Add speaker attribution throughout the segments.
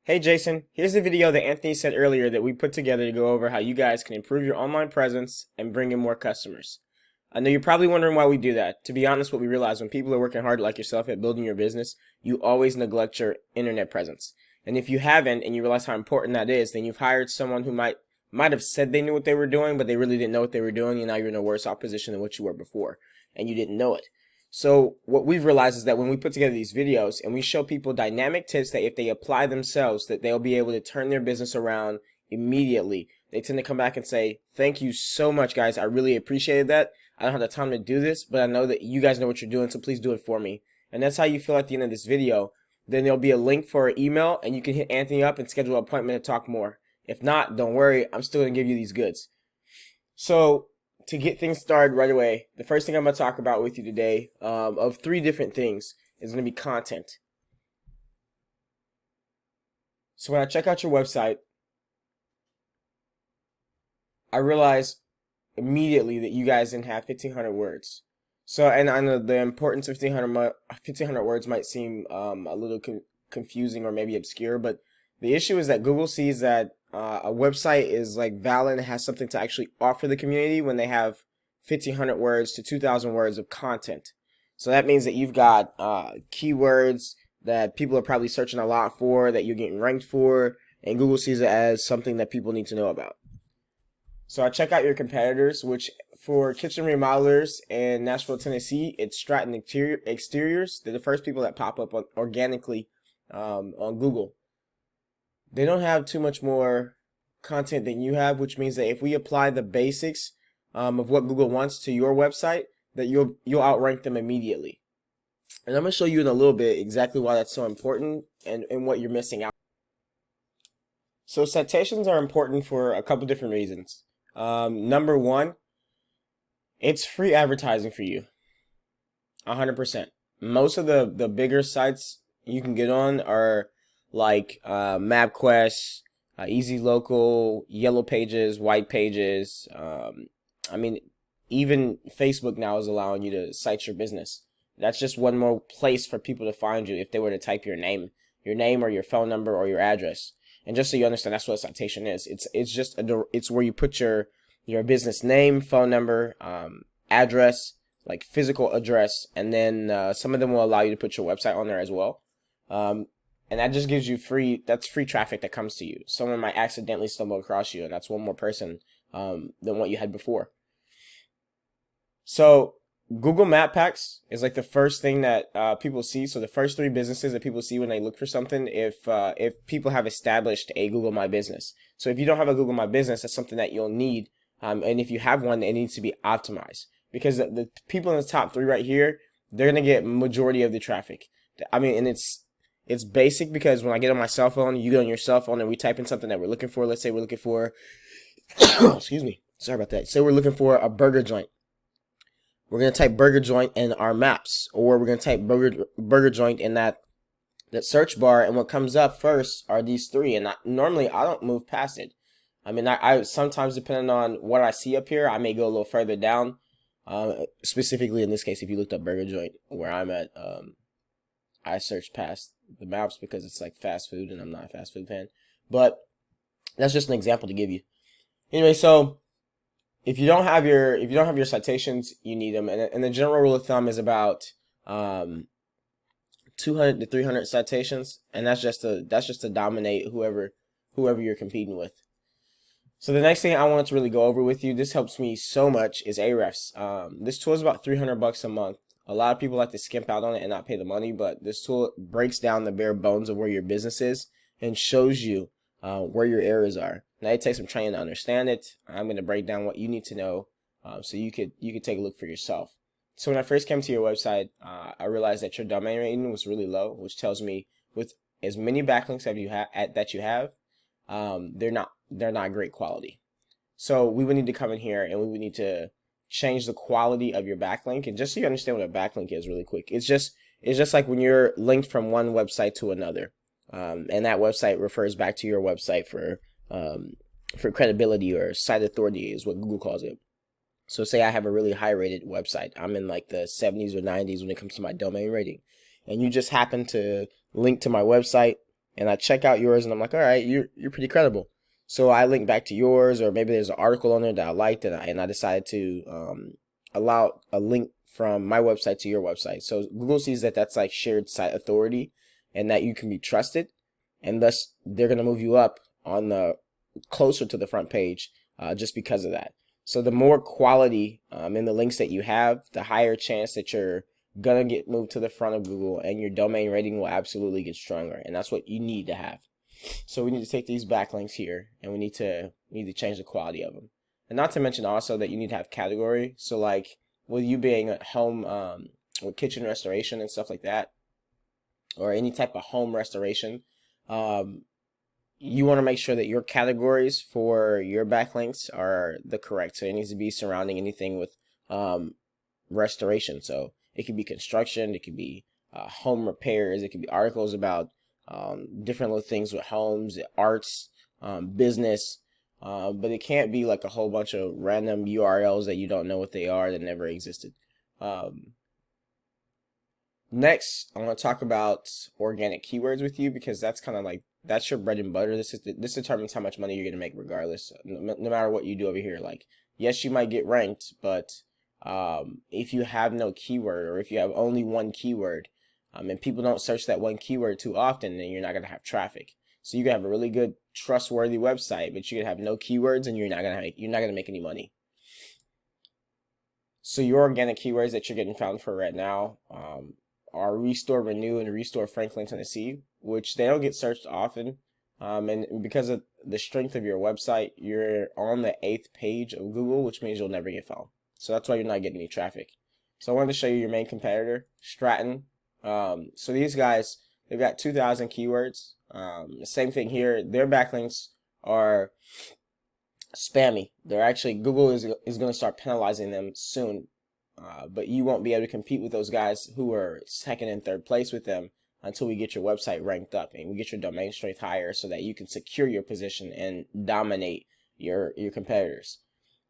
Speaker 1: Hey Jason, here's the video that Anthony said earlier that we put together to go over how you guys can improve your online presence and bring in more customers. I know you're probably wondering why we do that. To be honest, what we realize when people are working hard like yourself at building your business, you always neglect your internet presence. And if you haven't and you realize how important that is, then you've hired someone who might have said they knew what they were doing, but they really didn't know what they were doing, and now you're in a worse off position than what you were before, and you didn't know it. So what we've realized is that when we put together these videos and we show people dynamic tips that if they apply themselves, that they'll be able to turn their business around immediately. They tend to come back and say, "Thank you so much, guys. I really appreciated that. I don't have the time to do this, but I know that you guys know what you're doing, so please do it for me." And that's how you feel at the end of this video. Then there'll be a link for an email, and you can hit Anthony up and schedule an appointment to talk more. If not, don't worry. I'm still going to give you these goods. So to get things started right away, the first thing I'm going to talk about with you today, of three different things, is going to be content. So when I check out your website, I realize immediately that you guys didn't have 1,500 words. So, and I know the importance of 1,500 words might seem a little confusing or maybe obscure, but the issue is that Google sees that a website is like valid and has something to actually offer the community when they have 1,500 words to 2,000 words of content. So that means that you've got keywords that people are probably searching a lot for, that you're getting ranked for, and Google sees it as something that people need to know about. So I check out your competitors, which for kitchen remodelers in Nashville, Tennessee, it's Stratton Exteriors. They're the first people that pop up organically on Google. They don't have too much more content than you have, which means that if we apply the basics of what Google wants to your website, that you'll outrank them immediately. And I'm going to show you in a little bit exactly why that's so important and what you're missing out. So citations are important for a couple different reasons. Number one, it's free advertising for you. 100%. Most of the bigger sites you can get on are like MapQuest, Easy Local, Yellow Pages, White Pages. I mean, even Facebook now is allowing you to cite your business. That's just one more place for people to find you if they were to type your name or your phone number or your address. And just so you understand, that's what a citation is. It's where you put your business name, phone number, address, like physical address, and then some of them will allow you to put your website on there as well. And that just gives you that's free traffic that comes to you. Someone might accidentally stumble across you, and that's one more person than what you had before. So Google Map Packs is like the first thing that people see. So the first three businesses that people see when they look for something, if people have established a Google My Business. So if you don't have a Google My Business, that's something that you'll need. And if you have one, it needs to be optimized, because the people in the top three right here, they're gonna get majority of the traffic. I mean, and it's basic because when I get on my cell phone, you get on your cell phone and we type in something that we're looking for. Let's say we're looking for, excuse me, sorry about that. Say we're looking for a burger joint. We're going to type burger joint in our maps, or we're going to type burger joint in that search bar, and what comes up first are these three, and normally I don't move past it. I mean, I sometimes, depending on what I see up here, I may go a little further down. Specifically in this case, if you looked up burger joint where I'm at, I searched past the maps because it's like fast food, and I'm not a fast food fan. But that's just an example to give you. Anyway, so if you don't have your citations, you need them, and the general rule of thumb is about 200 to 300 citations, and that's just to dominate whoever you're competing with. So the next thing I wanted to really go over with you, this helps me so much, is Ahrefs. This tool is about $300 a month. A lot of people like to skimp out on it and not pay the money, but this tool breaks down the bare bones of where your business is and shows you where your errors are. Now it takes some training to understand it. I'm going to break down what you need to know so you could take a look for yourself. So when I first came to your website, I realized that your domain rating was really low, which tells me with as many backlinks that you have, they're not great quality. So we would need to come in here and we would need to change the quality of your backlink. And just so you understand what a backlink is really quick, it's just like when you're linked from one website to another. And that website refers back to your website for credibility, or site authority is what Google calls it. So say I have a really high rated website. I'm in like the 70s or 90s when it comes to my domain rating. And you just happen to link to my website and I check out yours, and I'm like, all right, you're pretty credible. So I link back to yours, or maybe there's an article on there that I liked, and I decided to allow a link from my website to your website. So Google sees that that's like shared site authority, and that you can be trusted, and thus they're gonna move you up on the closer to the front page just because of that. So the more quality in the links that you have, the higher chance that you're gonna get moved to the front of Google, and your domain rating will absolutely get stronger, and that's what you need to have. So we need to take these backlinks here, and we need to change the quality of them. And not to mention also that you need to have category. So like with you being at home with kitchen restoration and stuff like that, or any type of home restoration, you want to make sure that your categories for your backlinks are the correct. So it needs to be surrounding anything with restoration. So it could be construction, it could be home repairs, it could be articles about different little things with homes, arts, business, but it can't be like a whole bunch of random URLs that you don't know what they are, that never existed. Next, I want to talk about organic keywords with you, because that's kind of like, that's your bread and butter. This determines how much money you're going to make regardless, no matter what you do over here. Like, yes, you might get ranked, but if you have no keyword, or if you have only one keyword, and people don't search that one keyword too often, then you're not going to have traffic. So you can have a really good, trustworthy website, but you can have no keywords, and you're not going to make any money. So your organic keywords that you're getting found for right now are Restore, Renew, and Restore Franklin, Tennessee, which they don't get searched often. And because of the strength of your website, you're on the 8th page of Google, which means you'll never get found. So that's why you're not getting any traffic. So I wanted to show you your main competitor, Stratton. So these guys, they've got 2,000 keywords. Same thing here. Their backlinks are spammy. They're actually, Google is going to start penalizing them soon. But you won't be able to compete with those guys who are second and third place with them until we get your website ranked up and we get your domain strength higher, so that you can secure your position and dominate your competitors.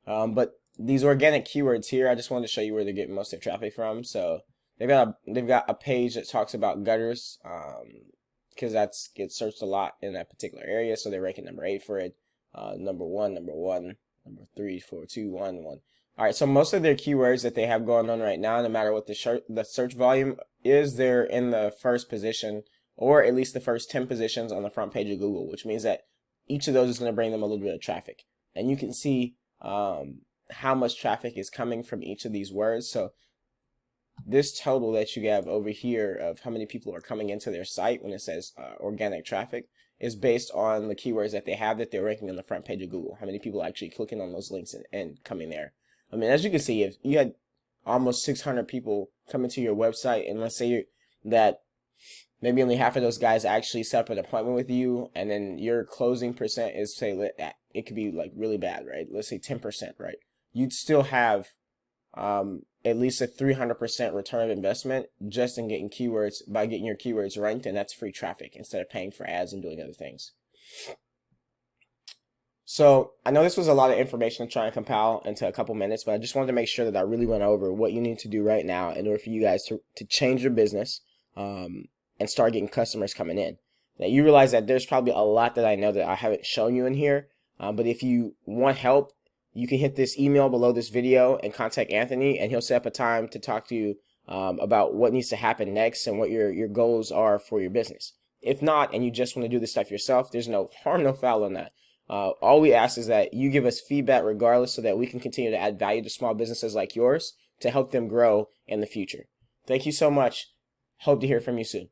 Speaker 1: But these organic keywords here, I just wanted to show you where they're getting most of their traffic from. So they've got a page that talks about gutters, because that's gets searched a lot in that particular area. So they're ranking number 8 for it. Number 1, number 3, 4, 2, 1, 1. All right, so most of their keywords that they have going on right now, no matter what the search volume is, they're in the first position, or at least the first 10 positions on the front page of Google, which means that each of those is going to bring them a little bit of traffic. And you can see how much traffic is coming from each of these words. So this total that you have over here of how many people are coming into their site when it says organic traffic is based on the keywords that they have that they're ranking on the front page of Google. How many people are actually clicking on those links and coming there. I mean, as you can see, if you had almost 600 people coming to your website, and let's say that maybe only half of those guys actually set up an appointment with you, and then your closing percent is, say, it could be like really bad, right? Let's say 10%, right? You'd still have at least a 300% return of investment just in getting keywords, by getting your keywords ranked, and that's free traffic instead of paying for ads and doing other things. So I know this was a lot of information to try and compile into a couple minutes, but I just wanted to make sure that I really went over what you need to do right now in order for you guys to change your business and start getting customers coming in. Now you realize that there's probably a lot that I know that I haven't shown you in here, but if you want help, you can hit this email below this video and contact Anthony, and he'll set up a time to talk to you about what needs to happen next and what your goals are for your business. If not, and you just want to do this stuff yourself, there's no harm, no foul in that. All we ask is that you give us feedback regardless, so that we can continue to add value to small businesses like yours to help them grow in the future. Thank you so much. Hope to hear from you soon.